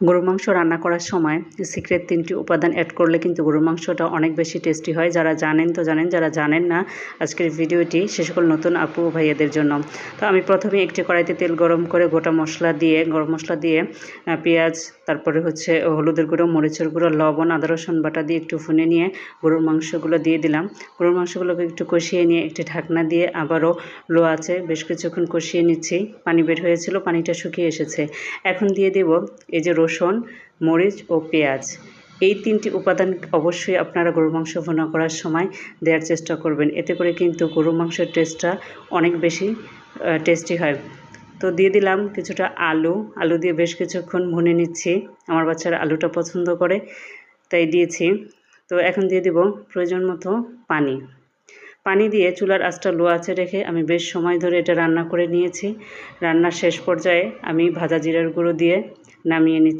গরুর মাংস রান্না করার সময় সিক্রেট 3টি উপাদান অ্যাড করলে কিন্তু গরুর মাংসটা অনেক বেশি টেস্টি হয়। যারা জানেন তো জানেন, যারা জানেন না আজকের ভিডিওটি সে সকল নতুন আপু ভাইয়াদের জন্য। তো আমি প্রথমে একটি কড়াইতে তেল গরম করে গরম মশলা দিয়ে পেঁয়াজ, তারপরে হলুদের গুঁড়ো, মরিচের গুঁড়ো, লবণ, আদা রসুন বাটা দিয়ে একটু ভুনে নিয়ে গরুর মাংসগুলো দিয়ে দিলাম। গরুর মাংসগুলোকে একটু কষিয়ে নিয়ে একটি ঢাকনা দিয়ে আবারও লো আছে বেশ কিছুক্ষণ কষিয়ে নিচ্ছি। পানি বের হয়েছিল, পানিটা শুকিয়ে এসেছে। এখন দিয়ে দেব এই যে রসুন, মরিচ ও পেঁয়াজ। এই 3টি উপাদান অবশ্যই আপনারা গরুর মাংস ভুনা করার সময় দেওয়ার চেষ্টা করবেন। এতে করে কিন্তু গরুর মাংসের টেস্টটা অনেক বেশি টেস্টি হয়। তো দিয়ে দিলাম কিছুটা আলু দিয়ে বেশ কিছুক্ষণ ভুনে নিচ্ছি। আমার বাচ্চারা আলুটা পছন্দ করে তাই দিয়েছি। তো এখন দিয়ে দেব প্রয়োজন মতো পানি দিয়ে চুলার আঁচটা লো আঁচে রেখে আমি বেশ সময় ধরে এটা রান্না করে নিয়েছি। রান্নার শেষ পর্যায়ে আমি ভাজা জিরার গুঁড়ো দিয়ে নামিয়ে নিচ্ছি।